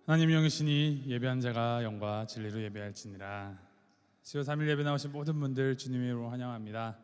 하나님 영이시니 예배한 자가 영과 진리로 예배할지니라. 수요 3일 예배 나오신 모든 분들 주님의 이름으로 환영합니다.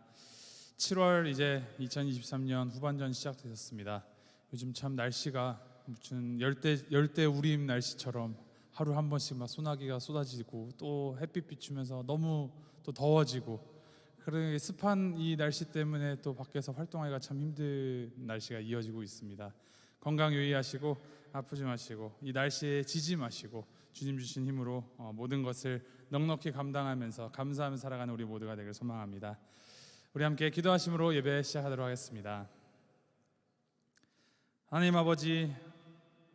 7월 이제 2023년 후반전 시작되셨습니다. 요즘 참 날씨가 무슨 열대 우림 날씨처럼 하루 한 번씩 막 소나기가 쏟아지고 또 햇빛 비추면서 너무 또 더워지고, 그런 습한 이 날씨 때문에 또 밖에서 활동하기가 참 힘든 날씨가 이어지고 있습니다. 건강 유의하시고 아프지 마시고 이 날씨에 지지 마시고 주님 주신 힘으로 모든 것을 넉넉히 감당하면서 감사하며 살아가는 우리 모두가 되길 소망합니다. 우리 함께 기도하심으로 예배 시작하도록 하겠습니다. 하나님 아버지,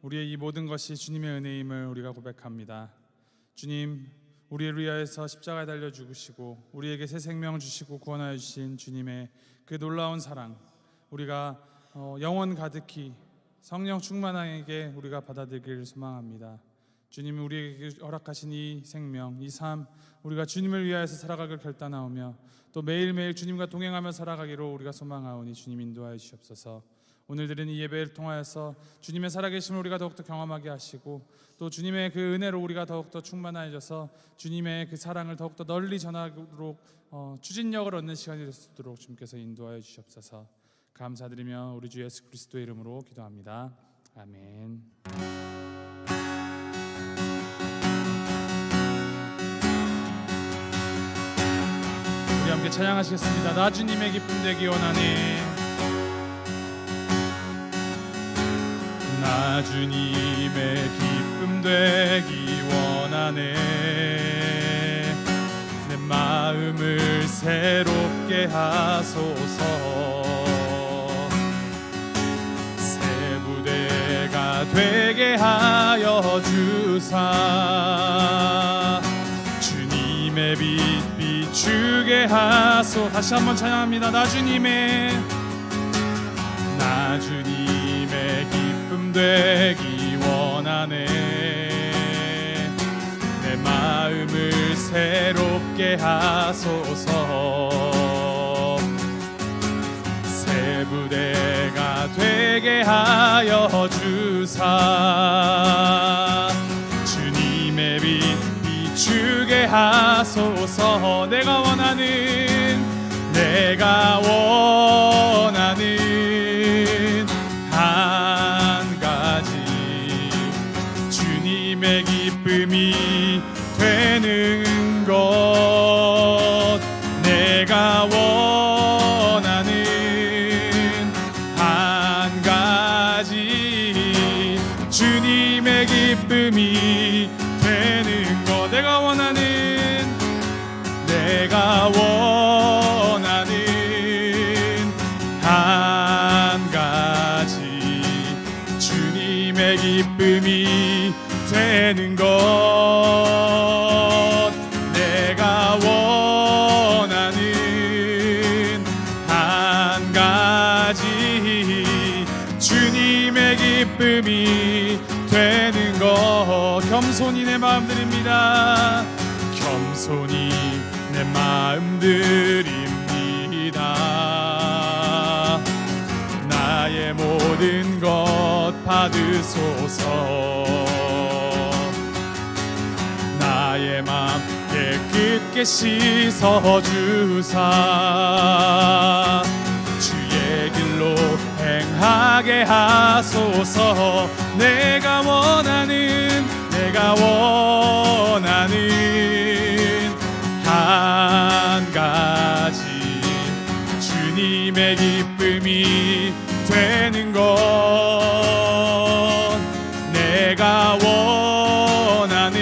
우리의 이 모든 것이 주님의 은혜임을 우리가 고백합니다. 주님, 우리를 위하여서 십자가에 달려 죽으시고 우리에게 새 생명 주시고 구원하여 주신 주님의 그 놀라운 사랑, 우리가 영원 가득히 성령 충만하게 우리가 받아들이기를 소망합니다. 주님이 우리에게 허락하신 이 생명, 이 삶, 우리가 주님을 위하여서 살아가길 결단하오며 또 매일매일 주님과 동행하며 살아가기로 우리가 소망하오니 주님 인도하여 주시옵소서. 오늘 드린 이 예배를 통하여서 주님의 살아계심을 우리가 더욱더 경험하게 하시고 또 주님의 그 은혜로 우리가 더욱더 충만해져서 주님의 그 사랑을 더욱더 널리 전하도록 추진력을 얻는 시간이 될 수 있도록 주님께서 인도하여 주시옵소서. 감사드리며 우리 주 예수 그리스도의 이름으로 기도합니다. 아멘. 우리 함께 찬양하시겠습니다. 나 주님의 기쁨 되기 원하네. 나 주님의 기쁨 되기 원하네. 내 마음을 새롭게 하소서. 되게 하여 주사 주님의 빛 비추게 하소. 다시 한번 찬양합니다. 나 주님의 기쁨 되기 원하네. 내 마음을 새롭게 하소서. 새 부대가 되게 하여 주사 주님의 빛 비추게 하소서. 내가 원하는 한 가지 주님의 기쁨이 되는 것. 내가 원하는 한 가지 주님의 기쁨이 되는 것. 내가 원하는 한 가지 주님의 기쁨이 되는 것. 내가 원하는 한 가지 주님의 기쁨이 되는 것. 겸손히 내 마음 드립니다. 겸손히 내 마음 드립니다. 나의 모든 것 받으소서. 나의 마음 깨끗게 씻어주사 주의 길로 행하게 하소서. 내가 원하는 한 가지 주님의 기쁨이 되는 것. 내가 원하는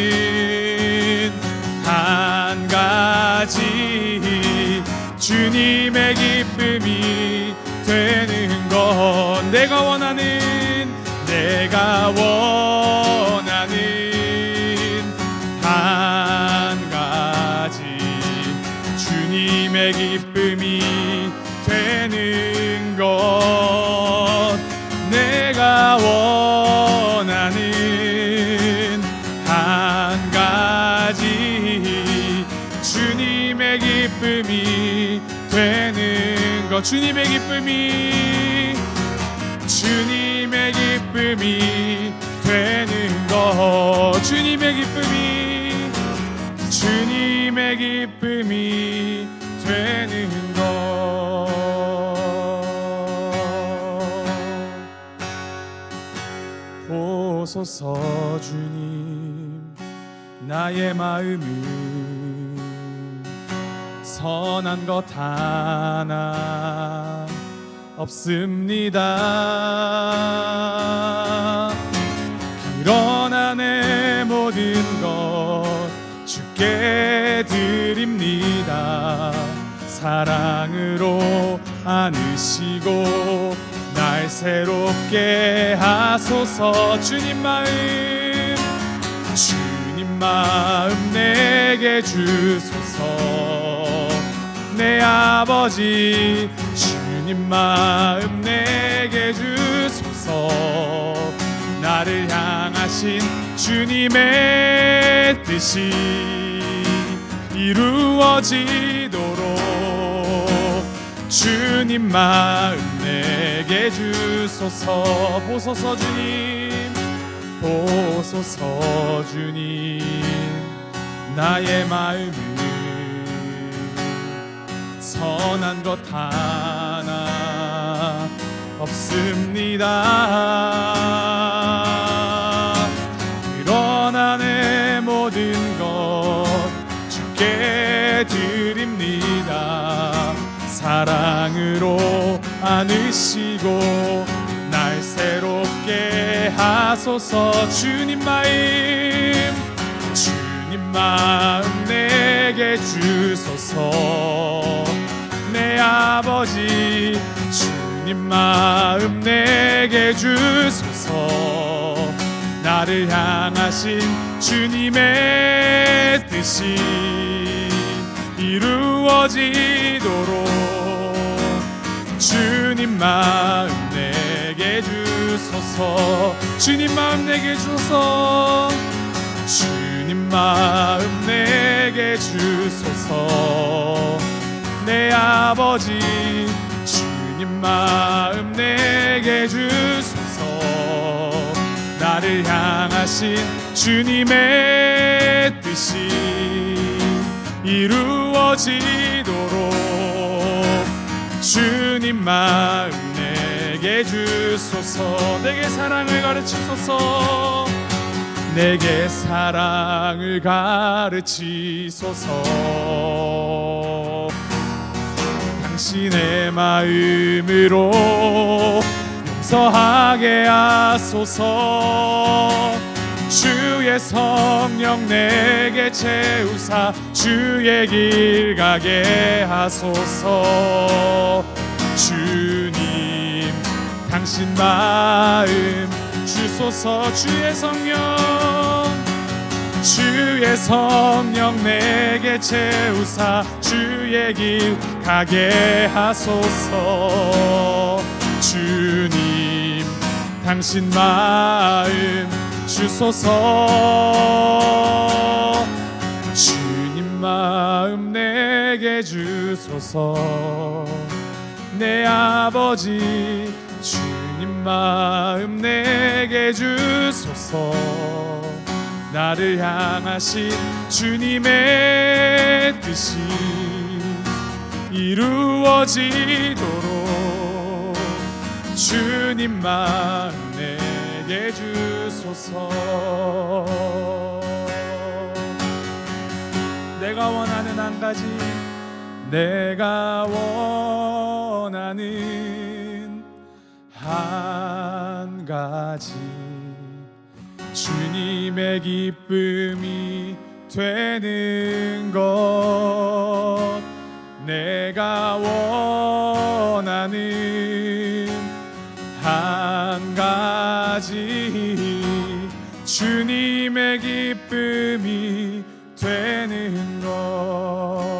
한 가지 주님의 기쁨이 되는 것. 내가 원하는 한 가지 주님의 기쁨이 되는 것. 내가 원하는 한 가지 주님의 기쁨이 되는 것. 주님의 기쁨이 되는 것, 주님의 기쁨이 되는 것. 보소서 주님, 나의 마음은 선한 것 하나 없습니다. 그러나 내 모든 것 주께 드립니다. 사랑으로 안으시고 날 새롭게 하소서. 주님 마음 내게 주소서. 내 아버지 주님 마음 내게 주소서. 나를 향하신 주님의 뜻이 이루어지도록 주님 마음 내게 주소서. 보소서 주님, 나의 마음은 선한 것 하나 없습니다. 그러나 내 모든 것 주께 드립니다. 사랑으로 안으시고 날 새롭게 하소서. 주님 마음 내게 주소서. 내 아버지 주님 마음 내게 주소서. 나를 향하신 주님의 뜻이 이루어지도록 주님 마음 내게 주소서. 주님 마음 내게 주소서. 주님 마음 내게 주소서. 내 아버지 주님 마음 내게 주소서. 나를 향하신 주님의 뜻이 이루어지도록 주님 마음 내게 주소서. 내게 사랑을 가르치소서. 내게 사랑을 가르치소서. 당신의 마음으로 용서하게 하소서. 주의 성령 내게 채우사 주의 길 가게 하소서. 주님 당신 마음 주소서. 주의 성령 내게 채우사 주의 길 가게 하소서. 주님 당신 마음 주소서. 주님 마음 내게 주소서. 내 아버지 주님 마음 내게 주소서. 나를 향하신 주님의 뜻이 이루어지도록 주님 마음 내게 주소서. 내가 원하는 한 가지, 내가 원하는 한 가지, 주님의 기쁨이 되는 것. 내가 원하는 한 가지, 주님의 기쁨이 되는 것.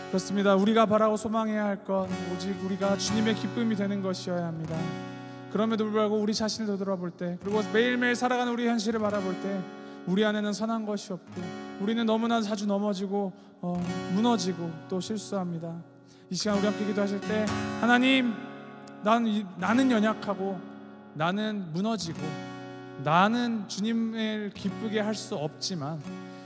그렇습니다. 우리가 바라고 소망해야 할 것, 오직 우리가 주님의 기쁨이 되는 것이어야 합니다. 그럼에도 불구하고 우리 자신을 되돌아볼 때, 그리고 매일매일 살아가는 우리 현실을 바라볼 때 우리 안에는 선한 것이 없고 우리는 너무나 자주 넘어지고 무너지고 또 실수합니다. 이 시간 우리 함께 기도하실 때, 하나님, 나는 연약하고 나는 무너지고 나는 주님을 기쁘게 할 수 없지만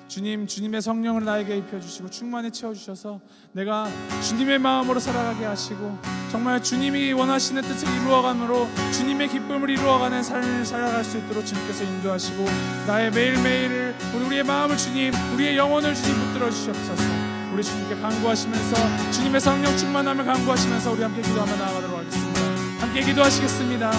주님의 성령을 나에게 입혀주시고 충만히 채워주셔서 내가 주님의 마음으로 살아가게 하시고 정말 주님이 원하시는 뜻을 이루어감으로 주님의 기쁨을 이루어가는 삶을 살아갈 수 있도록 주님께서 인도하시고 나의 매일매일을 우리의 마음을 주님, 우리의 영혼을 주님 붙들어 주시옵소서. 우리 주님께 간구하시면서 주님의 성령 충만함을 간구하시면서 우리 함께 기도하며 나아가도록 하겠습니다. 함께 기도하시겠습니다.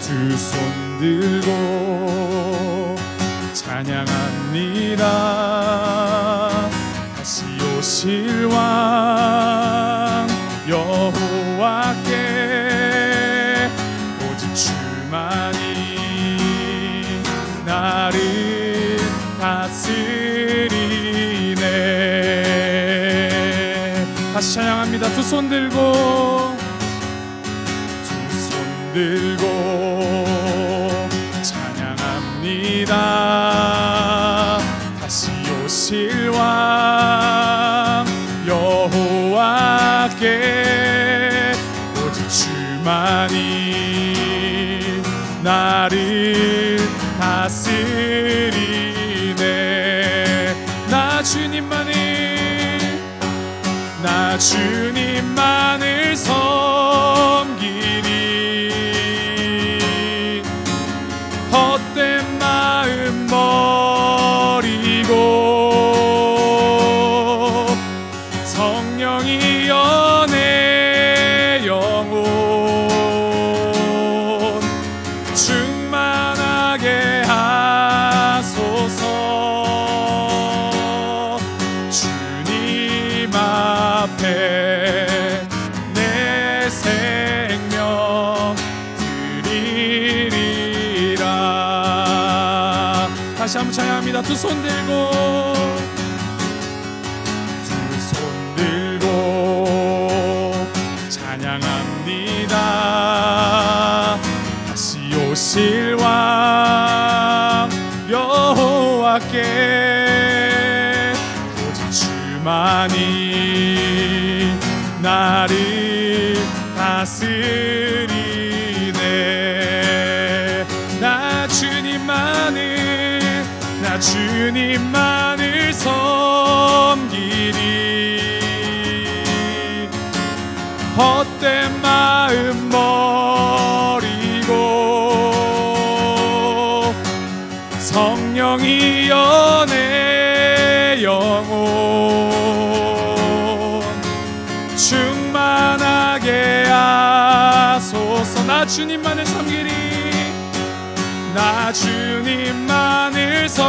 두 손 들고 찬양합니다. 다시 오실 왕 여호와께 오직 주만이 나를 다스리네. 다시 찬양합니다. 두 손 들고 찬양합니다. 다시 오실 왕 여호와께 오직 주만이 나를 다스리네. 나 주님만을 섬기리. 헛된 마음 버리고 성령이여 내 영혼 충만하게 하소서. 주님 앞에 내 생명 드리리라. 다시 한번 찬양합니다. 두 손 들고 찬양합니다. 다시 오실 왕 여호와께 오직 주만이 나를 다스리네. 나 주님만을 섬기리. 헛된 마음 버리고 성령이여 내 영혼 충만하게 하소서. 나 주님만을 섬기리. 나 주님만을 섬기리.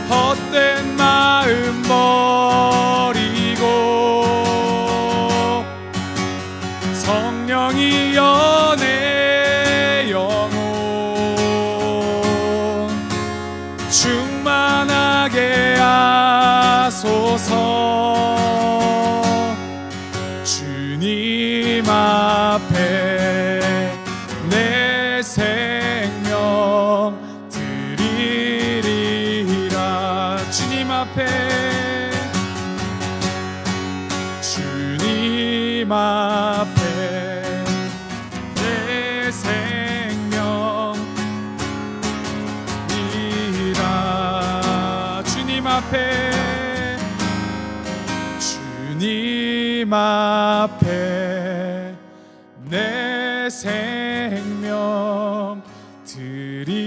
헛된 마음 버리고 성령이여 내 영혼 충만하게 하소서. 주님 앞에 내 생명 드리리라. 주님 앞에 내 생명 이라. 주님 앞에 내 생명 드리리라.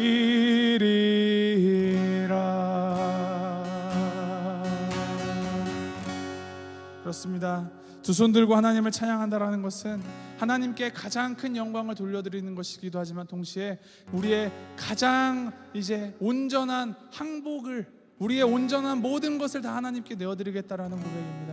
그렇습니다. 두 손 들고 하나님을 찬양한다라는 것은 하나님께 가장 큰 영광을 돌려드리는 것이기도 하지만 동시에 우리의 가장 이제 온전한 항복을, 우리의 온전한 모든 것을 다 하나님께 내어드리겠다라는 고백입니다.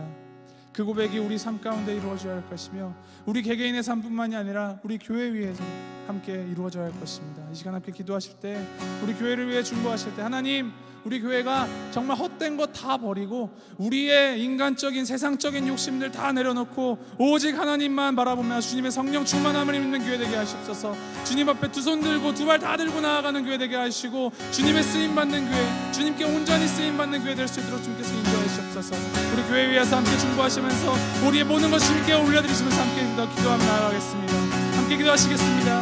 그 고백이 우리 삶 가운데 이루어져야 할 것이며 우리 개개인의 삶뿐만이 아니라 우리 교회 위에서 함께 이루어져야 할 것입니다. 이 시간 함께 기도하실 때, 우리 교회를 위해 중보하실 때, 하나님, 우리 교회가 정말 헛된 것 다 버리고 우리의 인간적인 세상적인 욕심들 다 내려놓고 오직 하나님만 바라보며 주님의 성령 충만함을 입는 교회 되게 하시옵소서. 주님 앞에 두 손 들고 두 발 다 들고 나아가는 교회 되게 하시고 주님의 쓰임받는 교회, 주님께 온전히 쓰임받는 교회 될 수 있도록 주님께서 인도해 주옵소서. 우리 교회 위에서 함께 중보하시면서 우리의 모든 것을 주님께 올려드리시면서 함께 기도하며 나아가겠습니다. 함께 기도하시겠습니다.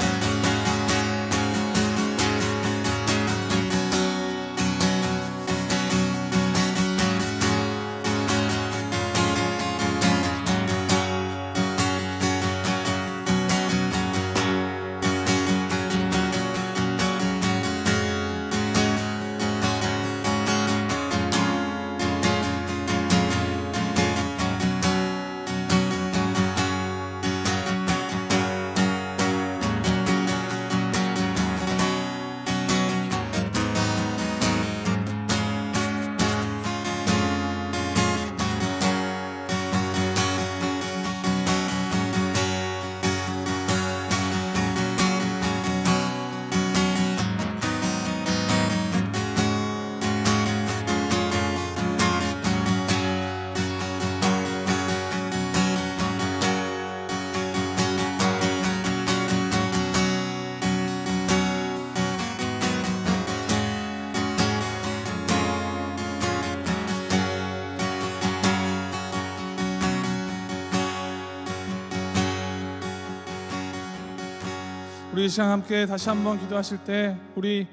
우리 이 시간 함께 다시 한번 기도하실 때 우리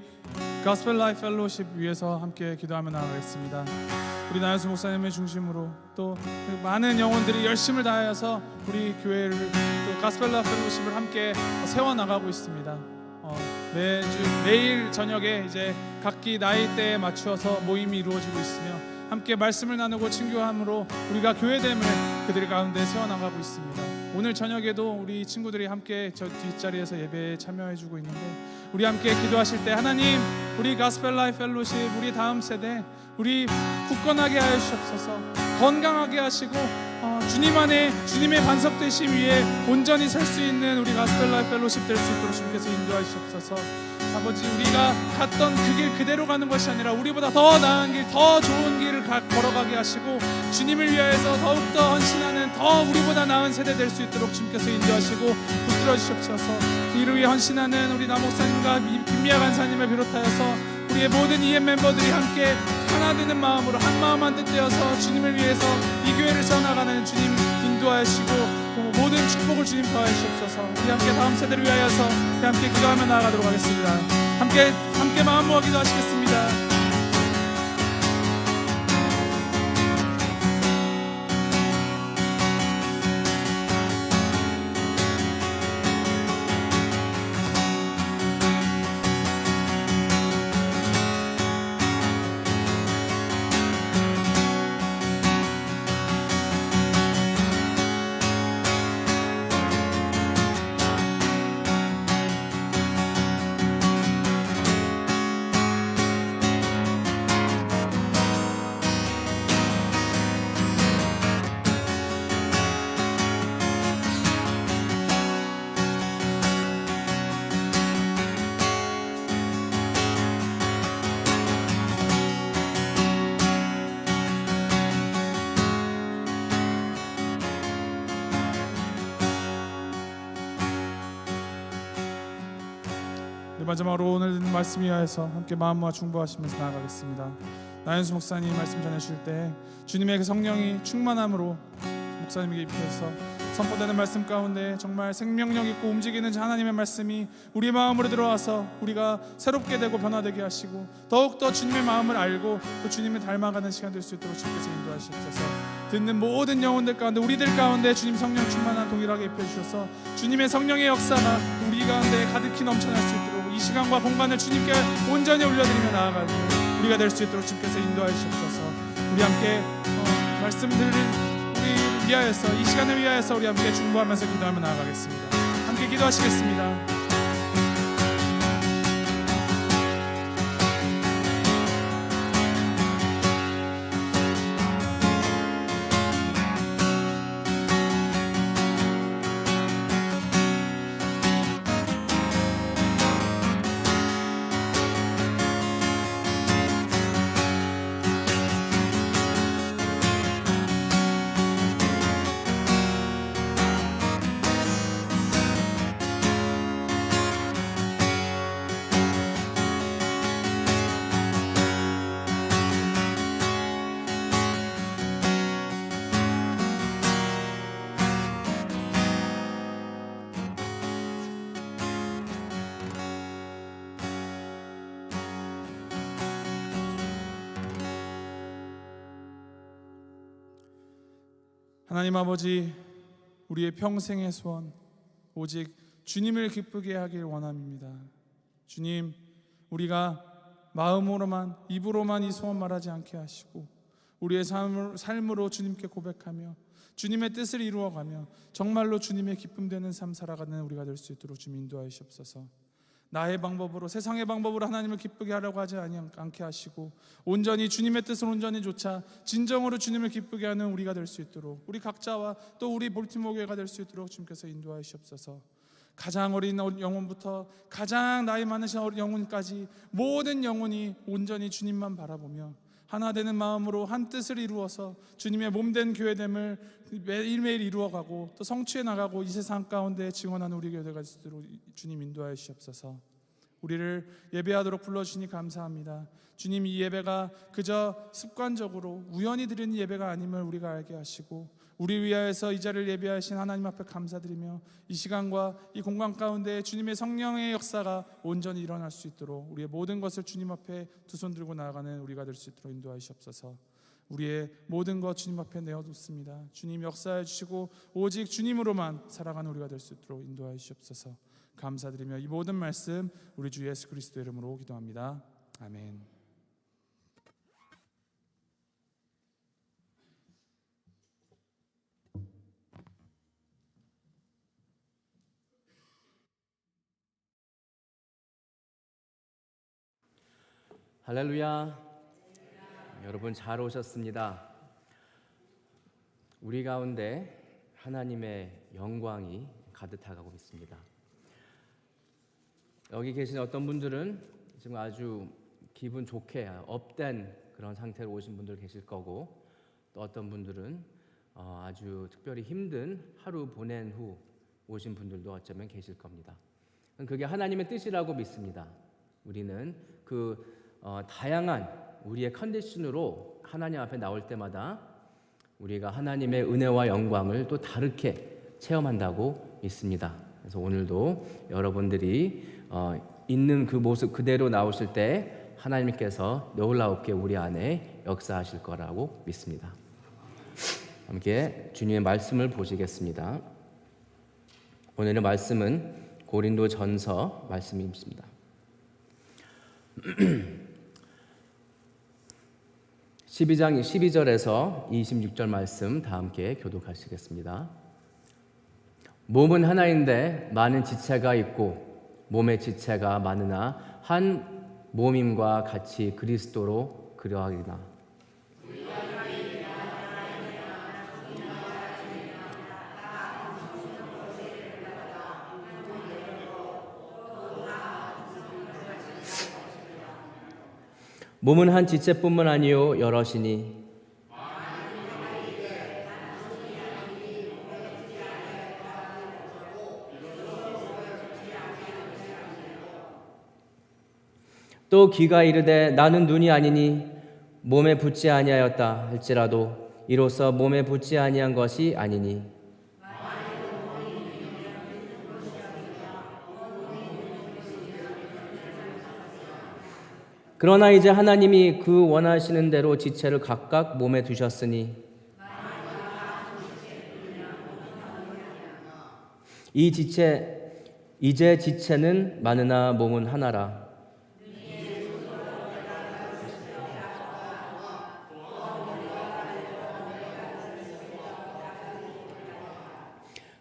가스펠 라이프 펠로십 위해서 함께 기도하며 나가겠습니다. 우리 나연수 목사님의 중심으로 또 많은 영혼들이 열심을 다하여서 우리 교회를 또 가스펠 라이프 펠로십을 함께 세워나가고 있습니다. 매일 저녁에 이제 각기 나이대에 맞추어서 모임이 이루어지고 있으며 함께 말씀을 나누고 친교함으로 우리가 교회됨을 그들 가운데 세워나가고 있습니다. 오늘 저녁에도 우리 친구들이 함께 저 뒷자리에서 예배에 참여해주고 있는데 우리 함께 기도하실 때 하나님, 우리 가스펠 라이프 펠로십 우리 다음 세대 우리 굳건하게 하여 주옵소서. 건강하게 하시고 주님 안에 주님의 반석 되심 위에 온전히 설 수 있는 우리 가스펠 라이프 펠로십 될 수 있도록 주님께서 인도하여 주옵소서. 아버지, 우리가 갔던 그 길 그대로 가는 것이 아니라 우리보다 더 나은 길, 더 좋은 길을 걸어가게 하시고 주님을 위하여서 더욱더 헌신하는 더 우리보다 나은 세대 될 수 있도록 주님께서 인도하시고 붙들어 주시옵소서. 이를 위해 헌신하는 우리 남 목사님과 김미아 간사님을 비롯하여서 우리의 모든 EM 멤버들이 함께 하나 되는 마음으로 한 마음 한 뜻 되어서 주님을 위해서 이 교회를 세워나가는 주님 인도하시고 모든 축복을 주님 더하여 주옵소서. 우리 함께 다음 세대를 위하여서 함께 기도하며 나아가도록 하겠습니다. 함께 마음 모아 기도하시겠습니다. 마지막으로 오늘 듣는 말씀 위하여서 함께 마음 모아 중보하시면서 나아가겠습니다. 나연수 목사님 말씀 전해주실 때 주님의 그 성령이 충만함으로 목사님에게 입혀서 선포되는 말씀 가운데 정말 생명력 있고 움직이는 하나님의 말씀이 우리 마음으로 들어와서 우리가 새롭게 되고 변화되게 하시고 더욱더 주님의 마음을 알고 또 주님을 닮아가는 시간 될 수 있도록 주님께서 인도하시옵소서. 듣는 모든 영혼들 가운데 우리들 가운데 주님 성령 충만한 동일하게 입혀주셔서 주님의 성령의 역사가 우리 가운데 가득히 넘쳐날 수 있도록 이 시간과 공간을 주님께 온전히 올려드리며 나아가는 우리가 될 수 있도록 주님께서 인도하시옵소서. 우리 함께 말씀 들을 우리 위하여서 이 시간을 위하여서 우리 함께 중보하면서 기도하며 나아가겠습니다. 함께 기도하시겠습니다. 하나님 아버지, 우리의 평생의 소원 오직 주님을 기쁘게 하길 원합니다. 주님, 우리가 마음으로만 입으로만 이 소원 말하지 않게 하시고 우리의 삶으로 주님께 고백하며 주님의 뜻을 이루어가며 정말로 주님의 기쁨 되는 삶 살아가는 우리가 될 수 있도록 주님 인도하시옵소서. 나의 방법으로 세상의 방법으로 하나님을 기쁘게 하려고 하지 않게 하시고 온전히 주님의 뜻을 온전히 좇아 진정으로 주님을 기쁘게 하는 우리가 될 수 있도록 우리 각자와 또 우리 볼티모어 교회가 될 수 있도록 주님께서 인도하시옵소서. 가장 어린 영혼부터 가장 나이 많으신 영혼까지 모든 영혼이 온전히 주님만 바라보며 하나 되는 마음으로 한 뜻을 이루어서 주님의 몸된 교회됨을 매일매일 이루어가고 또 성취해 나가고 이 세상 가운데 증언하는 우리 교회가 있도록 주님 인도하여 주시옵소서. 우리를 예배하도록 불러주시니 감사합니다. 주님, 이 예배가 그저 습관적으로 우연히 드리는 예배가 아님을 우리가 알게 하시고 우리 위하여서 이 자리를 예배하신 하나님 앞에 감사드리며 이 시간과 이 공간 가운데 주님의 성령의 역사가 온전히 일어날 수 있도록 우리의 모든 것을 주님 앞에 두 손 들고 나아가는 우리가 될 수 있도록 인도하시옵소서. 우리의 모든 것 주님 앞에 내어놓습니다. 주님 역사해 주시고 오직 주님으로만 살아가는 우리가 될 수 있도록 인도하여 주시옵소서. 감사드리며 이 모든 말씀 우리 주 예수 그리스도의 이름으로 기도합니다. 아멘. 할렐루야. 여러분 잘 오셨습니다. 우리 가운데 하나님의 영광이 가득하고 있습니다. 여기 계신 어떤 분들은 지금 아주 기분 좋게 업된 그런 상태로 오신 분들 계실 거고 또 어떤 분들은 아주 특별히 힘든 하루 보낸 후 오신 분들도 어쩌면 계실 겁니다. 그게 하나님의 뜻이라고 믿습니다. 우리는 다양한 우리의 컨디션으로 하나님 앞에 나올 때마다 우리가 하나님의 은혜와 영광을 또 다르게 체험한다고 믿습니다. 그래서 오늘도 여러분들이 있는 그 모습 그대로 나오실 때 하나님께서 놀랍게 우리 안에 역사하실 거라고 믿습니다. 함께 주님의 말씀을 보시겠습니다. 오늘의 말씀은 고린도전서 말씀입니다. 12장 12절에서 26절 말씀 다 함께 교독하시겠습니다. 몸은 하나인데 많은 지체가 있고 몸의 지체가 많으나 한 몸임과 같이 그리스도로 그러하리라. 몸은 한 지체뿐만 아니요 여럿이니 또 귀가 이르되 나는 눈이 아니니 몸에 붙지 아니하였다 할지라도 이로써 몸에 붙지 아니한 것이 아니니 그러나 이제 하나님이 그 원하시는 대로 지체를 각각 몸에 두셨으니 이제 지체는 많으나 몸은 하나라.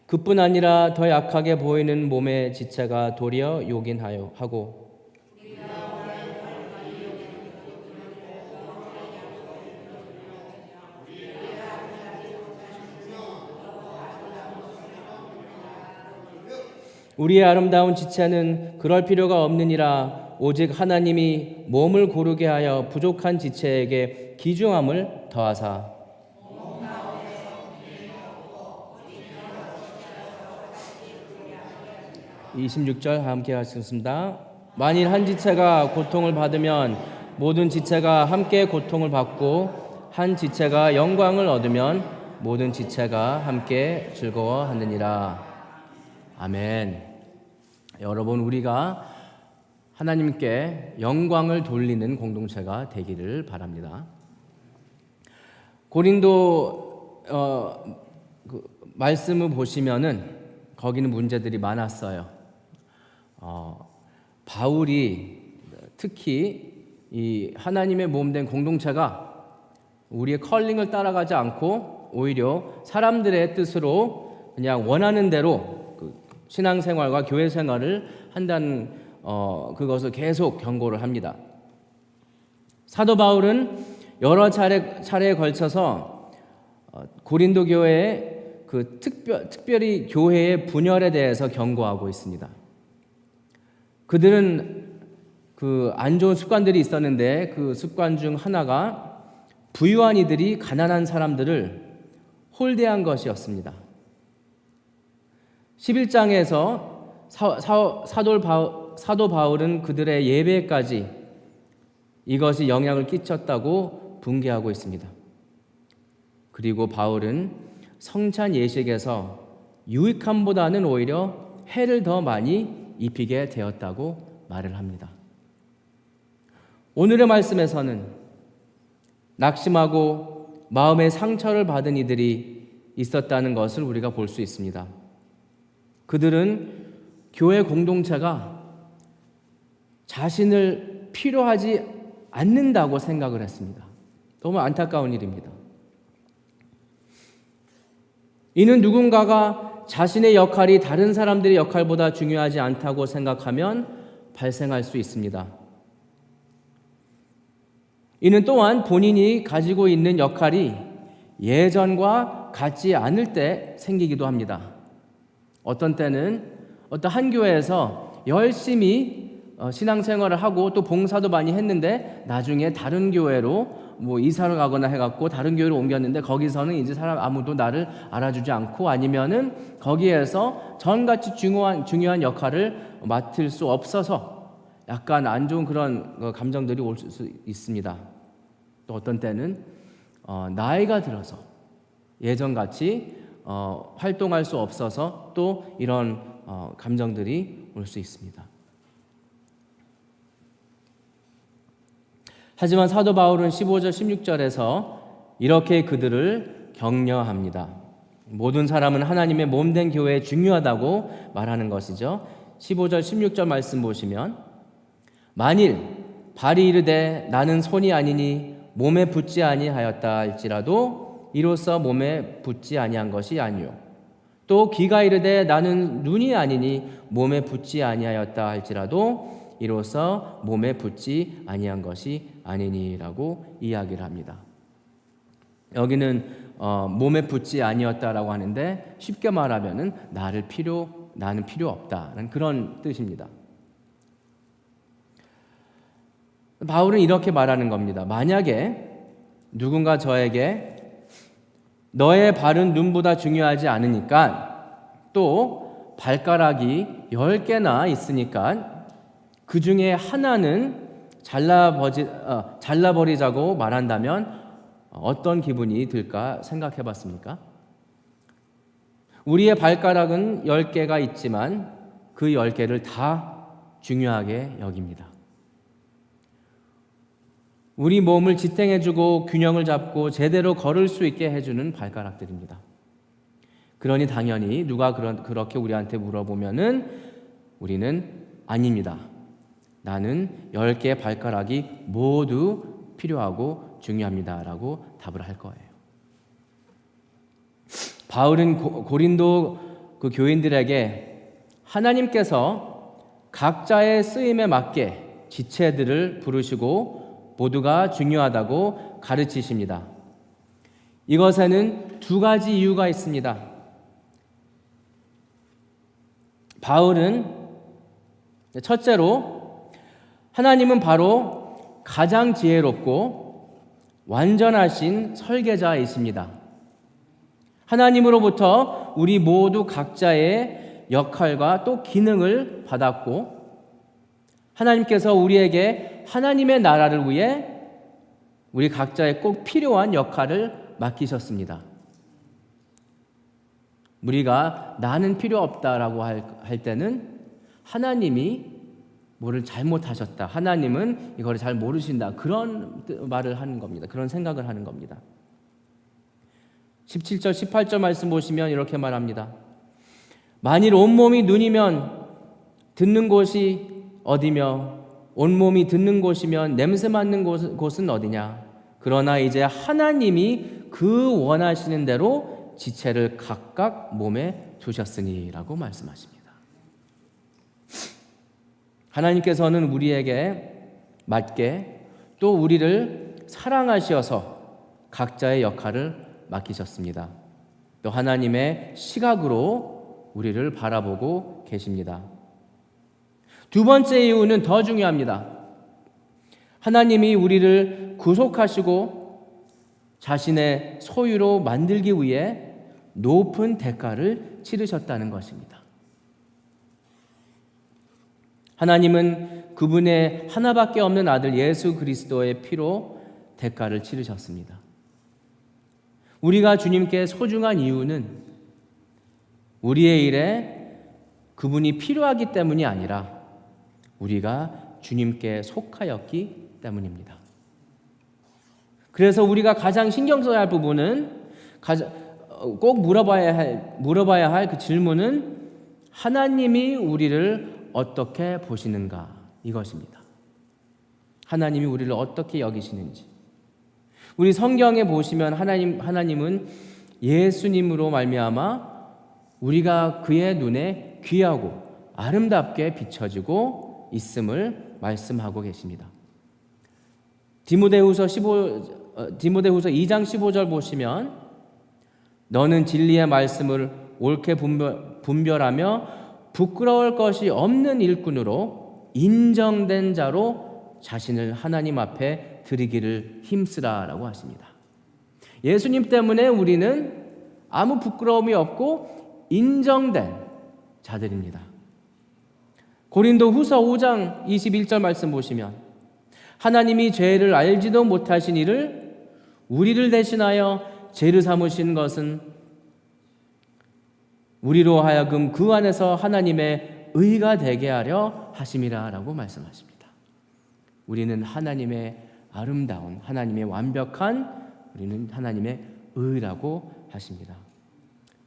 그뿐 아니라 더 약하게 보이는 몸의 지체가 도리어 요긴하여 하고 우리의 아름다운 지체는 그럴 필요가 없느니라. 오직 하나님이 몸을 고르게 하여 부족한 지체에게 귀중함을 더하사 26절 함께 하시겠습니다. 만일 한 지체가 고통을 받으면 모든 지체가 함께 고통을 받고 한 지체가 영광을 얻으면 모든 지체가 함께 즐거워하느니라. 아멘. 여러분, 우리가 하나님께 영광을 돌리는 공동체가 되기를 바랍니다. 고린도 말씀을 보시면은 거기는 문제들이 많았어요. 바울이 특히 이 하나님의 몸된 공동체가 우리의 컬링을 따라가지 않고 오히려 사람들의 뜻으로 그냥 원하는 대로 신앙생활과 교회 생활을 한다는 그것을 계속 경고를 합니다. 사도 바울은 여러 차례에 걸쳐서 고린도 교회의 특별히 교회의 분열에 대해서 경고하고 있습니다. 그들은 안 좋은 습관들이 있었는데 그 습관 중 하나가 부유한 이들이 가난한 사람들을 홀대한 것이었습니다. 11장에서 사도 바울은 그들의 예배까지 이것이 영향을 끼쳤다고 분개하고 있습니다. 그리고 바울은 성찬 예식에서 유익함보다는 오히려 해를 더 많이 입히게 되었다고 말을 합니다. 오늘의 말씀에서는 낙심하고 마음의 상처를 받은 이들이 있었다는 것을 우리가 볼 수 있습니다. 그들은 교회 공동체가 자신을 필요하지 않는다고 생각을 했습니다. 너무 안타까운 일입니다. 이는 누군가가 자신의 역할이 다른 사람들의 역할보다 중요하지 않다고 생각하면 발생할 수 있습니다. 이는 또한 본인이 가지고 있는 역할이 예전과 같지 않을 때 생기기도 합니다. 어떤 때는 어떤 한 교회에서 열심히 신앙생활을 하고 또 봉사도 많이 했는데 나중에 다른 교회로 이사를 가거나 해갖고 다른 교회로 옮겼는데 거기서는 이제 사람 아무도 나를 알아주지 않고 아니면은 거기에서 전같이 중요한 역할을 맡을 수 없어서 약간 안 좋은 그런 감정들이 올 수 있습니다. 또 어떤 때는 나이가 들어서 예전같이 활동할 수 없어서 또 이런 감정들이 올 수 있습니다. 하지만 사도 바울은 15절 16절에서 이렇게 그들을 격려합니다. 모든 사람은 하나님의 몸된 교회에 중요하다고 말하는 것이죠. 15절 16절 말씀 보시면 만일 발이 이르되 나는 손이 아니니 몸에 붙지 아니하였다 할지라도 이로써 몸에 붙지 아니한 것이 아니요 또 귀가 이르되 나는 눈이 아니니 몸에 붙지 아니하였다 할지라도 이로써 몸에 붙지 아니한 것이 아니니라고 이야기를 합니다. 여기는 몸에 붙지 아니었다라고 하는데 쉽게 말하면은 나는 필요 없다라는 그런 뜻입니다. 바울은 이렇게 말하는 겁니다. 만약에 누군가 저에게 너의 발은 눈보다 중요하지 않으니까 또 발가락이 10개나 있으니까 그 중에 하나는 잘라버리자고 말한다면 어떤 기분이 들까 생각해 봤습니까? 우리의 발가락은 10개가 있지만 그 10개를 다 중요하게 여깁니다. 우리 몸을 지탱해주고 균형을 잡고 제대로 걸을 수 있게 해주는 발가락들입니다. 그러니 당연히 누가 그렇게 우리한테 물어보면은 우리는 아닙니다. 나는 10개의 발가락이 모두 필요하고 중요합니다 라고 답을 할 거예요. 바울은 고린도 그 교인들에게 하나님께서 각자의 쓰임에 맞게 지체들을 부르시고 모두가 중요하다고 가르치십니다. 이것에는 두 가지 이유가 있습니다. 바울은 첫째로 하나님은 바로 가장 지혜롭고 완전하신 설계자이십니다. 하나님으로부터 우리 모두 각자의 역할과 또 기능을 받았고 하나님께서 우리에게 하나님의 나라를 위해 우리 각자의 꼭 필요한 역할을 맡기셨습니다. 우리가 나는 필요 없다라고 할 때는 하나님이 뭐를 잘못하셨다. 하나님은 이거를 잘 모르신다. 그런 말을 하는 겁니다. 그런 생각을 하는 겁니다. 17절, 18절 말씀 보시면 이렇게 말합니다. 만일 온몸이 눈이면 듣는 곳이 어디며 온몸이 듣는 곳이면 냄새 맡는 곳은 어디냐. 그러나 이제 하나님이 그 원하시는 대로 지체를 각각 몸에 두셨으니 라고 말씀하십니다. 하나님께서는 우리에게 맞게 또 우리를 사랑하셔서 각자의 역할을 맡기셨습니다. 또 하나님의 시각으로 우리를 바라보고 계십니다. 두 번째 이유는 더 중요합니다. 하나님이 우리를 구속하시고 자신의 소유로 만들기 위해 높은 대가를 치르셨다는 것입니다. 하나님은 그분의 하나밖에 없는 아들 예수 그리스도의 피로 대가를 치르셨습니다. 우리가 주님께 소중한 이유는 우리의 일에 그분이 필요하기 때문이 아니라 우리가 주님께 속하였기 때문입니다. 그래서 우리가 가장 신경 써야 할 부분은 꼭 물어봐야 할 그 질문은 하나님이 우리를 어떻게 보시는가 이것입니다. 하나님이 우리를 어떻게 여기시는지. 우리 성경에 보시면 하나님은 예수님으로 말미암아 우리가 그의 눈에 귀하고 아름답게 비춰지고 있음을 말씀하고 계십니다. 디모데후서 2장 15절 보시면 너는 진리의 말씀을 옳게 분별하며 부끄러울 것이 없는 일꾼으로 인정된 자로 자신을 하나님 앞에 드리기를 힘쓰라라고 하십니다. 예수님 때문에 우리는 아무 부끄러움이 없고 인정된 자들입니다. 고린도후서 5장 21절 말씀 보시면 하나님이 죄를 알지도 못하신 이를 우리를 대신하여 죄를 삼으신 것은 우리로 하여금 그 안에서 하나님의 의가 되게 하려 하심이라 라고 말씀하십니다. 우리는 하나님의 아름다운 하나님의 완벽한 우리는 하나님의 의라고 하십니다.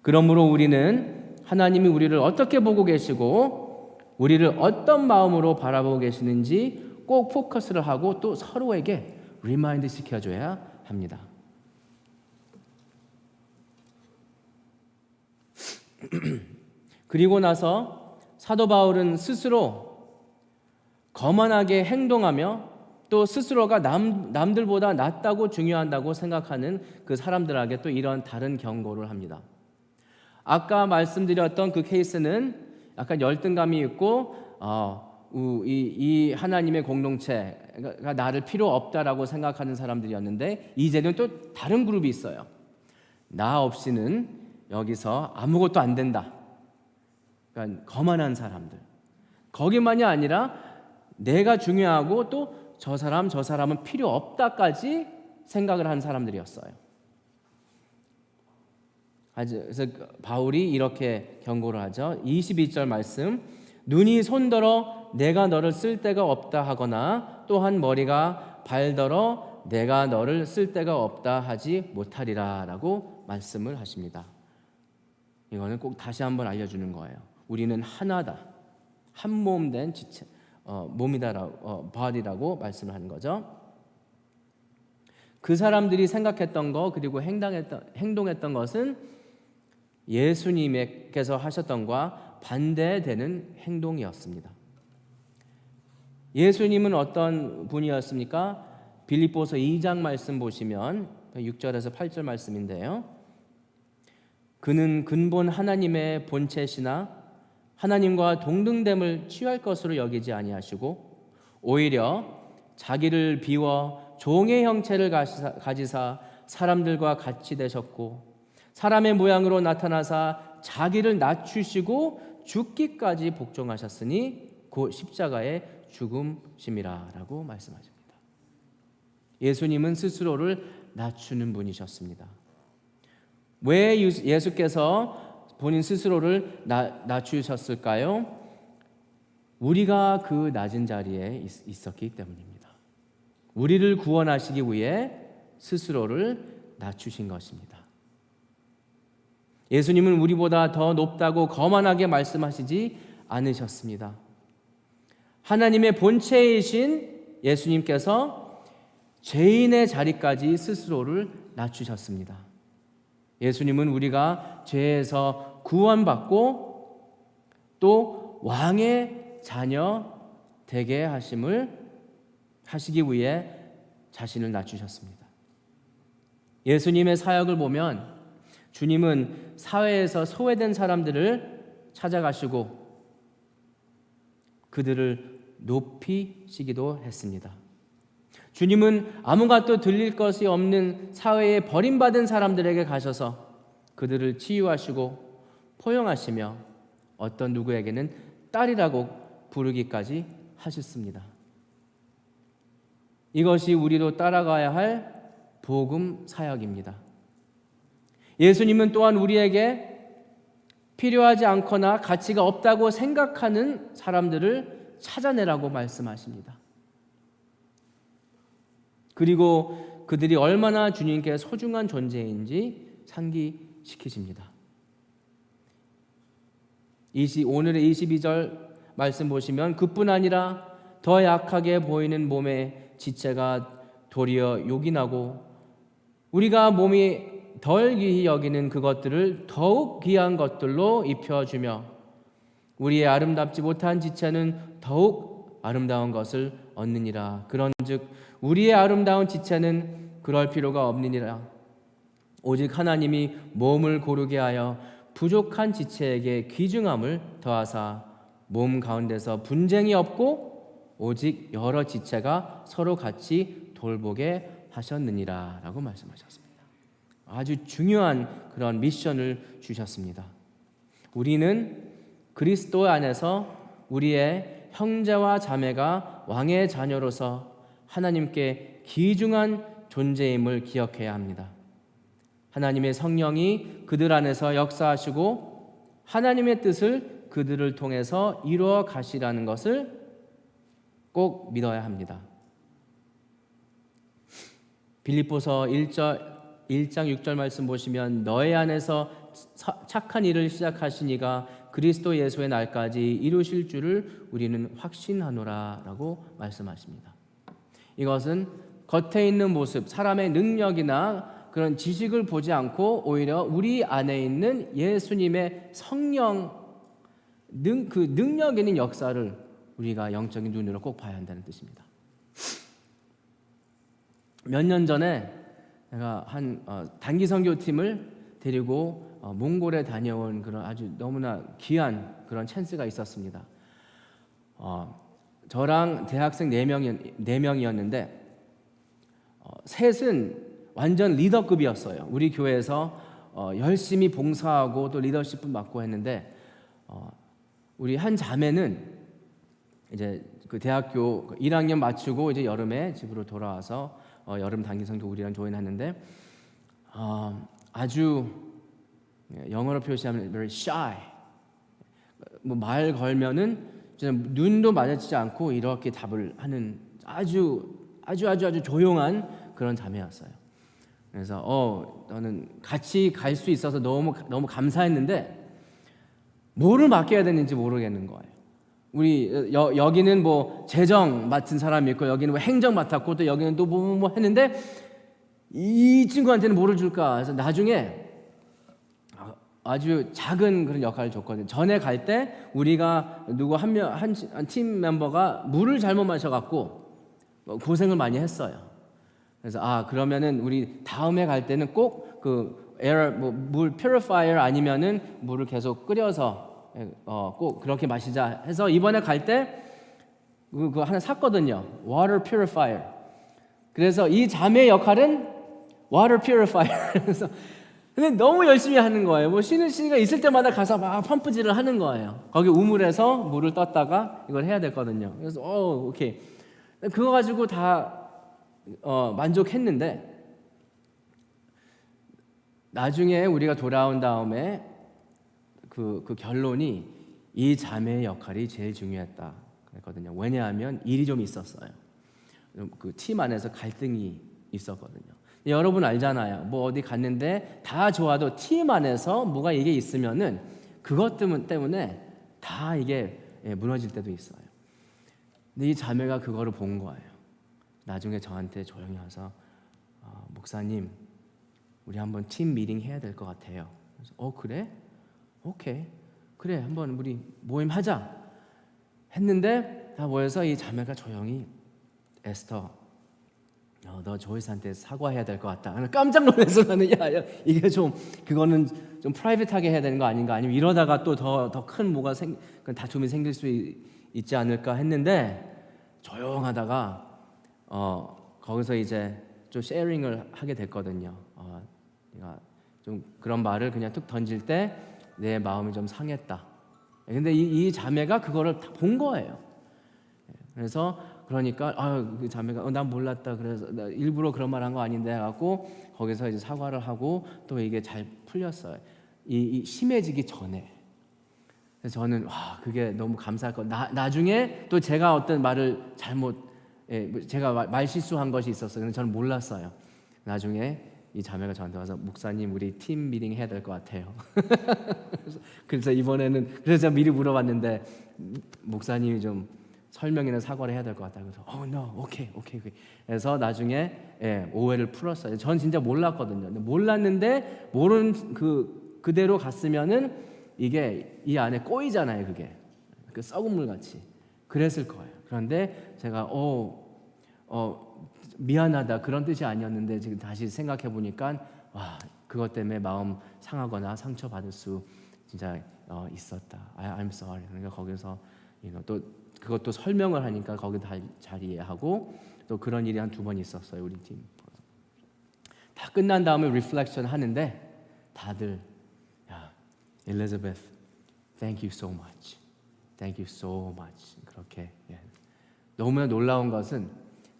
그러므로 우리는 하나님이 우리를 어떻게 보고 계시고 우리를 어떤 마음으로 바라보고 계시는지 꼭 포커스를 하고 또 서로에게 리마인드 시켜줘야 합니다. 그리고 나서 사도 바울은 스스로 거만하게 행동하며 또 스스로가 남들보다 낫다고 중요한다고 생각하는 그 사람들에게 또 이런 다른 경고를 합니다. 아까 말씀드렸던 그 케이스는 약간 열등감이 있고 이 하나님의 공동체가 나를 필요 없다라고 생각하는 사람들이었는데 이제는 또 다른 그룹이 있어요. 나 없이는 여기서 아무것도 안 된다. 그러니까 거만한 사람들. 거기만이 아니라 내가 중요하고 또 저 사람은 필요 없다까지 생각을 한 사람들이었어요. 그래서 바울이 이렇게 경고를 하죠. 22절 말씀. 눈이 손들어 내가 너를 쓸 데가 없다 하거나 또한 머리가 발더러 내가 너를 쓸 데가 없다 하지 못하리라 라고 말씀을 하십니다. 이거는 꼭 다시 한번 알려주는 거예요. 우리는 하나다, 한 몸 된 지체, 몸이다라고 body라고 말씀을 하는 거죠. 그 사람들이 생각했던 거 그리고 행동했던 것은 예수님께서 하셨던 것과 반대되는 행동이었습니다. 예수님은 어떤 분이었습니까? 빌립보서 2장 말씀 보시면 6절에서 8절 말씀인데요. 그는 근본 하나님의 본체시나 하나님과 동등됨을 취할 것으로 여기지 아니하시고 오히려 자기를 비워 종의 형체를 가지사 사람들과 같이 되셨고 사람의 모양으로 나타나사 자기를 낮추시고 죽기까지 복종하셨으니 곧 십자가의 죽음심이라라고 말씀하십니다. 예수님은 스스로를 낮추는 분이셨습니다. 왜 예수께서 본인 스스로를 낮추셨을까요? 우리가 그 낮은 자리에 있었기 때문입니다. 우리를 구원하시기 위해 스스로를 낮추신 것입니다. 예수님은 우리보다 더 높다고 거만하게 말씀하시지 않으셨습니다. 하나님의 본체이신 예수님께서 죄인의 자리까지 스스로를 낮추셨습니다. 예수님은 우리가 죄에서 구원받고 또 왕의 자녀 되게 하시기 위해 자신을 낮추셨습니다. 예수님의 사역을 보면 주님은 사회에서 소외된 사람들을 찾아가시고 그들을 높이시기도 했습니다. 주님은 아무것도 들릴 것이 없는 사회에 버림받은 사람들에게 가셔서 그들을 치유하시고 포용하시며 어떤 누구에게는 딸이라고 부르기까지 하셨습니다. 이것이 우리도 따라가야 할 복음 사역입니다. 예수님은 또한 우리에게 필요하지 않거나 가치가 없다고 생각하는 사람들을 찾아내라고 말씀하십니다. 그리고 그들이 얼마나 주님께 소중한 존재인지 상기시키십니다. 오늘의 22절 말씀 보시면 그뿐 아니라 더 약하게 보이는 몸의 지체가 도리어 요긴하고 우리가 몸이 덜 귀히 여기는 그것들을 더욱 귀한 것들로 입혀주며 우리의 아름답지 못한 지체는 더욱 아름다운 것을 얻느니라. 그런즉 우리의 아름다운 지체는 그럴 필요가 없느니라. 오직 하나님이 몸을 고르게 하여 부족한 지체에게 귀중함을 더하사 몸 가운데서 분쟁이 없고 오직 여러 지체가 서로 같이 돌보게 하셨느니라 라고 말씀하셨습니다. 아주 중요한 그런 미션을 주셨습니다. 우리는 그리스도 안에서 우리의 형제와 자매가 왕의 자녀로서 하나님께 귀중한 존재임을 기억해야 합니다. 하나님의 성령이 그들 안에서 역사하시고 하나님의 뜻을 그들을 통해서 이루어 가시라는 것을 꼭 믿어야 합니다. 빌립보서 1장 6절 말씀 보시면 너희 안에서 착한 일을 시작하신 이가 그리스도 예수의 날까지 이루실 줄을 우리는 확신하노라 라고 말씀하십니다. 이것은 겉에 있는 모습, 사람의 능력이나 그런 지식을 보지 않고 오히려 우리 안에 있는 예수님의 성령, 그 능력 있는 역사를 우리가 영적인 눈으로 꼭 봐야 한다는 뜻입니다. 몇 년 전에 제가 한 단기 선교팀을 데리고 몽골에 다녀온 그런 아주 너무나 귀한 그런 찬스가 있었습니다. 저랑 대학생 4명이었는데 셋은 완전 리더급이었어요. 우리 교회에서 열심히 봉사하고 또 리더십도 맡고 했는데 우리 한 자매는 이제 그 대학교 1학년 마치고 이제 여름에 집으로 돌아와서 여름 단기 선교 우리랑 조인했는데 아주 영어로 표시하면 very shy. 뭐 말 걸면은 눈도 마주치지 않고 이렇게 답을 하는 아주 아주 조용한 그런 자매였어요. 그래서 너는 같이 갈 수 있어서 너무 감사했는데 뭐를 맡겨야 되는지 모르겠는 거예요. 우리 여기는 뭐 재정 맡은 사람이 있고 여기는 뭐 행정 맡았고 또 여기는 또 뭐 했는데 이 친구한테는 뭐를 줄까? 그래서 나중에 아주 작은 그런 역할을 줬거든요. 전에 갈 때 우리가 누구 한 팀 멤버가 물을 잘못 마셔갖고 고생을 많이 했어요. 그래서 그러면은 우리 다음에 갈 때는 꼭 그 에어 물 퓨리파이어 아니면은 물을 계속 끓여서 꼭 그렇게 마시자 해서 이번에 갈 때 그거 하나 샀거든요. Water purifier. 그래서 이 자매의 역할은 water purifier. 그래서 근데 너무 열심히 하는 거예요. 뭐 쉬는 시간 있을 때마다 가서 막 펌프질을 하는 거예요. 거기 우물에서 물을 떴다가 이걸 해야 됐거든요. 그래서 오케이. 그거 가지고 다 만족했는데 나중에 우리가 돌아온 다음에 그 결론이 이 자매의 역할이 제일 중요했다 그랬거든요. 왜냐하면 일이 좀 있었어요. 그 팀 안에서 갈등이 있었거든요. 여러분 알잖아요. 뭐 어디 갔는데 다 좋아도 팀 안에서 뭐가 이게 있으면은 그것 때문에 다 이게 무너질 때도 있어요. 근데 이 자매가 그거를 본 거예요. 나중에 저한테 조용히 와서 목사님, 우리 한번 팀 미팅 해야 될 것 같아요. 그래서 그래? 오케이. 그래, 한번 우리 모임 하자. 했는데 다 모여서 이 자매가 조용히 에스터, 너 조이스한테 사과해야 될 것 같다. 깜짝 놀라서 나는 야 이게 좀 그거는 좀 프라이빗하게 해야 되는 거 아닌가? 아니면 이러다가 또 더 큰 뭐가 다툼이 생길 수 있지 않을까 했는데 조용하다가 거기서 이제 좀 쉐어링을 하게 됐거든요. 내가 좀 그런 말을 그냥 툭 던질 때 내 마음이 좀 상했다. 근데 이 자매가 그거를 다 본 거예요. 그래서 그러니까 그 자매가 난 몰랐다. 그래서 나 일부러 그런 말 한 거 아닌데 하고 거기서 이제 사과를 하고 또 이게 잘 풀렸어요. 이 심해지기 전에. 그래서 저는 그게 너무 감사할 거. 나중에 또 제가 어떤 말을 제가 말 실수한 것이 있었어요. 근데 저는 몰랐어요. 나중에 이 자매가 저한테 와서 목사님 우리 팀 미팅 해야 될 것 같아요. 그래서 이번에는 그래서 제가 미리 물어봤는데 목사님이 좀 설명이나 사과를 해야 될 것 같다. 그래서 no, 오케이. 그래서 나중에 오해를 풀었어요. 전 진짜 몰랐거든요. 근데 몰랐는데 모르는 그대로 갔으면은 이게 이 안에 꼬이잖아요. 그게 그 썩은 물 같이 그랬을 거예요. 그런데 제가 미안하다 그런 뜻이 아니었는데 지금 다시 생각해 보니까 그것 때문에 마음 상하거나 상처 받을 수 진짜 있었다. I'm sorry. 그러니까 거기서 또 그것도 설명을 하니까 거기 잘 이해하고 또 그런 일이 한 2번 있었어요. 우리 팀 다 끝난 다음에 리플렉션 하는데 다들 엘리자베스, thank you so much. 그렇게 너무나 놀라운 것은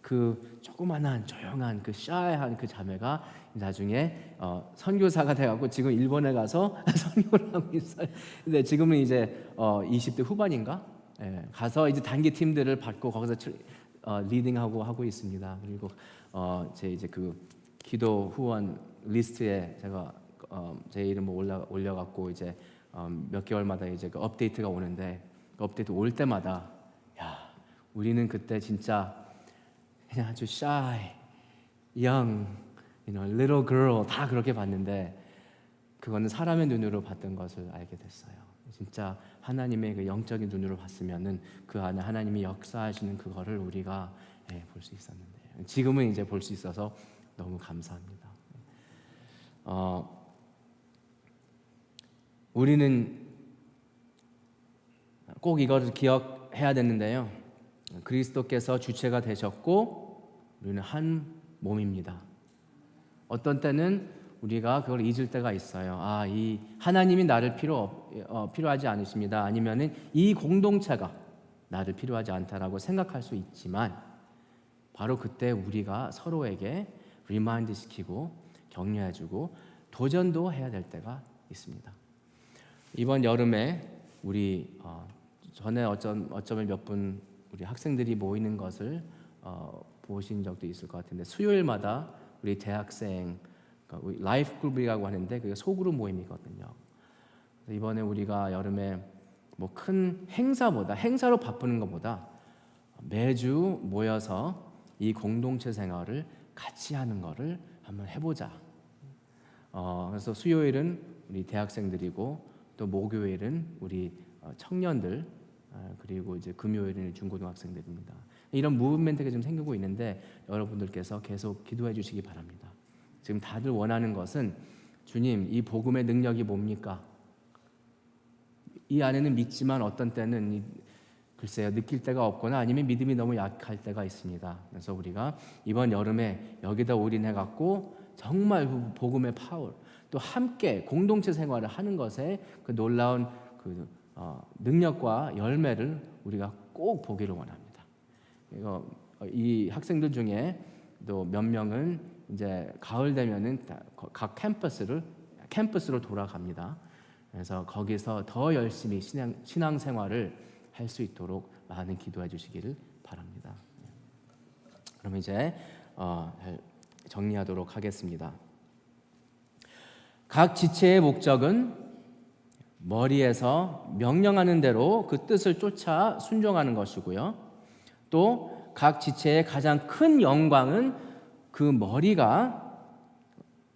그 조그만한 조용한 그 샤이한 그 자매가 나중에 선교사가 돼갖고 지금 일본에 가서 선교를 하고 있어요. 근데 지금은 이제 20대 후반인가? 가서 이제 단기 팀들을 받고 거기서 리딩하고 하고 있습니다. 그리고 제 이제 그 기도 후원 리스트에 제가 제 이름을 올려갖고 이제 몇 개월마다 이제 그 업데이트가 오는데 그 업데이트 올 때마다 우리는 그때 진짜 그냥 아주 shy, young, little girl 다 그렇게 봤는데 그거는 사람의 눈으로 봤던 것을 알게 됐어요. 진짜 하나님의 그 영적인 눈으로 봤으면은 그 안에 하나님이 역사하시는 그거를 우리가 볼 수 있었는데 지금은 이제 볼 수 있어서 너무 감사합니다. 우리는 꼭 이것을 기억해야 되는데요. 그리스도께서 주체가 되셨고 우리는 한 몸입니다. 어떤 때는 우리가 그걸 잊을 때가 있어요. 이 하나님이 나를 필요하지 않으십니다. 아니면은 이 공동체가 나를 필요하지 않다라고 생각할 수 있지만 바로 그때 우리가 서로에게 리마인드 시키고 격려해주고 도전도 해야 될 때가 있습니다. 이번 여름에 우리 전에 어쩌면 몇 분 우리 학생들이 모이는 것을 보신 적도 있을 것 같은데 수요일마다 우리 대학생 우리 라이프 그룹이라고 하는데 그게 소그룹 모임이거든요. 이번에 우리가 여름에 뭐 큰 행사로 바쁘는 것보다 매주 모여서 이 공동체 생활을 같이 하는 거를 한번 해보자. 그래서 수요일은 우리 대학생들이고 또 목요일은 우리 청년들 그리고 이제 금요일은 중고등학생들입니다. 이런 무브멘트가 좀 생기고 있는데 여러분들께서 계속 기도해 주시기 바랍니다. 지금 다들 원하는 것은 주님 이 복음의 능력이 뭡니까? 이 안에는 믿지만 어떤 때는 글쎄요 느낄 때가 없거나 아니면 믿음이 너무 약할 때가 있습니다. 그래서 우리가 이번 여름에 여기다 올인해 갖고 정말 그 복음의 파워 또 함께 공동체 생활을 하는 것에 그 놀라운 그 능력과 열매를 우리가 꼭 보기를 원합니다. 이 학생들 중에 또 몇 명은 이제 가을 되면은 각 캠퍼스로 돌아갑니다. 그래서 거기서 더 열심히 신앙 생활을 할 수 있도록 많은 기도해 주시기를 바랍니다. 그럼 이제 정리하도록 하겠습니다. 각 지체의 목적은 머리에서 명령하는 대로 그 뜻을 쫓아 순종하는 것이고요. 또 각 지체의 가장 큰 영광은 그 머리가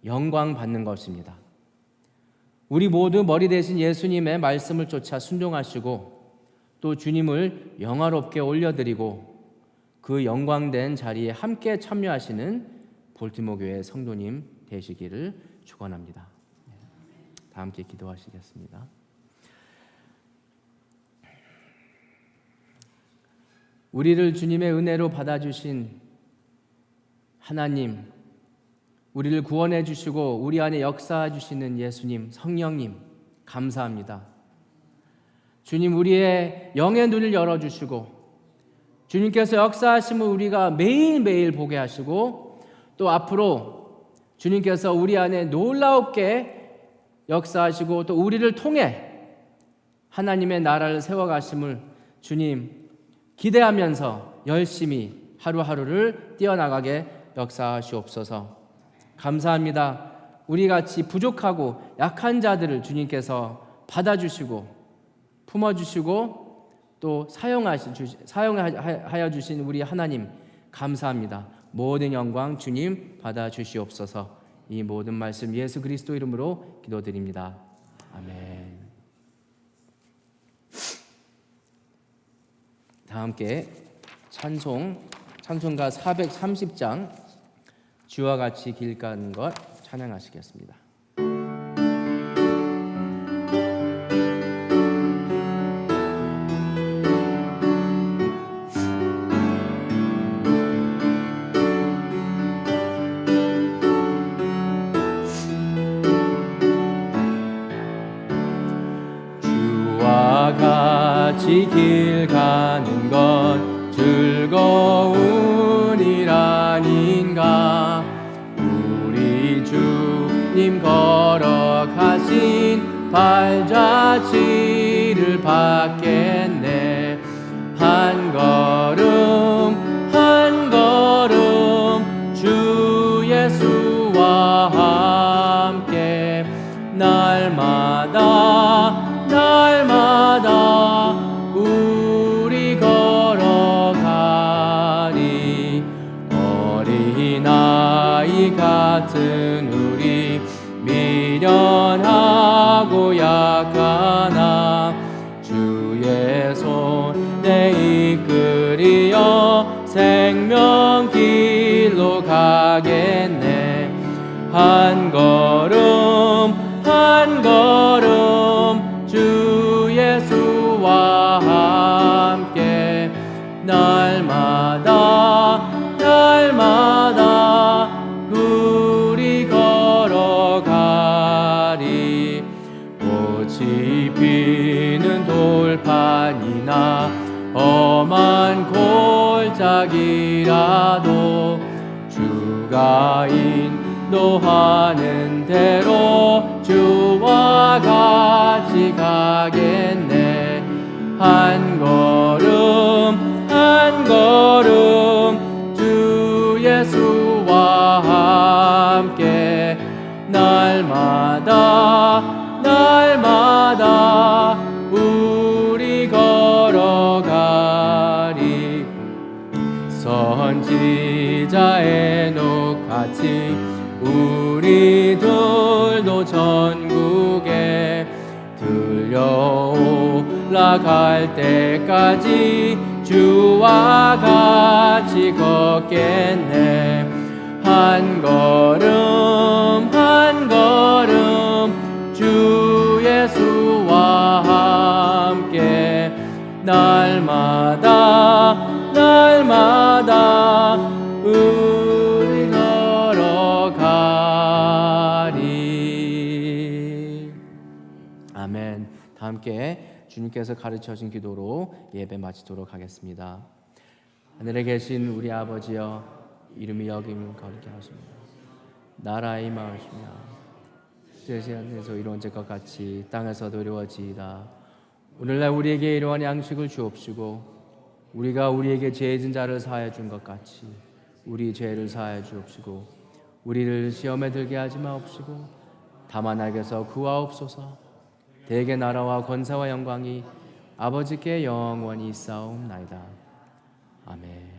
영광 받는 것입니다. 우리 모두 머리 대신 예수님의 말씀을 쫓아 순종하시고 또 주님을 영화롭게 올려드리고 그 영광된 자리에 함께 참여하시는 볼티모 교회 성도님 되시기를 축원합니다. 다 함께 기도하시겠습니다. 우리를 주님의 은혜로 받아주신 하나님, 우리를 구원해 주시고 우리 안에 역사해 주시는 예수님, 성령님 감사합니다. 주님 우리의 영의 눈을 열어주시고 주님께서 역사하심을 우리가 매일매일 보게 하시고 또 앞으로 주님께서 우리 안에 놀랍게 역사하시고 또 우리를 통해 하나님의 나라를 세워가심을 주님 기대하면서 열심히 하루하루를 뛰어나가게 역사하시옵소서. 감사합니다. 우리같이 부족하고 약한 자들을 주님께서 받아주시고 품어주시고 또 사용하여 주신 우리 하나님 감사합니다. 모든 영광 주님 받아주시옵소서. 이 모든 말씀 예수 그리스도 이름으로 기도드립니다. 아멘. 다 함께 찬송가 430장 주와 같이 길 가는 것 찬양하시겠습니다. 주와 같이 길 가는 것 즐거운 일 아닌가. 우리 주님 걸어가신 발자취를 받겠네. 한 걸음 한 걸음 주 예수와 함께 날마다 우리 걸어가리. 어린아이 같은 우리 미련하고 약하나 주의 손에 이끌이어 생명길로 가겠네. 한 걸음 한 걸음 주 예수와 함께 날마다 우리 걸어가리. 꽃이 피는 돌판이나 험한 골짜기라도 주가 인도하는 대로 주와 같이 가겠네. 한 걸음 한 걸음 나갈 때까지 주와 같이 걷겠네. 한 걸음 한 걸음 주 예수와 함께 날마다 날마다 우리 걸어가리. 아멘. 다 함께 주님께서 가르쳐준 기도로 예배 마치도록 하겠습니다. 하늘에 계신 우리 아버지여, 이름이 여김을 거룩히 하시며 나라의 임하시며 뜻이 하늘에서 이루어질 것 같이 땅에서도 이루어지이다. 오늘날 우리에게 이러한 양식을 주옵시고 우리가 우리에게 죄 지은 자를 사하여 준 것 같이 우리 죄를 사하여 주옵시고 우리를 시험에 들게 하지 마옵시고 다만 악에서 구하옵소서. 대개 나라와 권세와 영광이 아버지께 영원히 있사옵나이다. 아멘.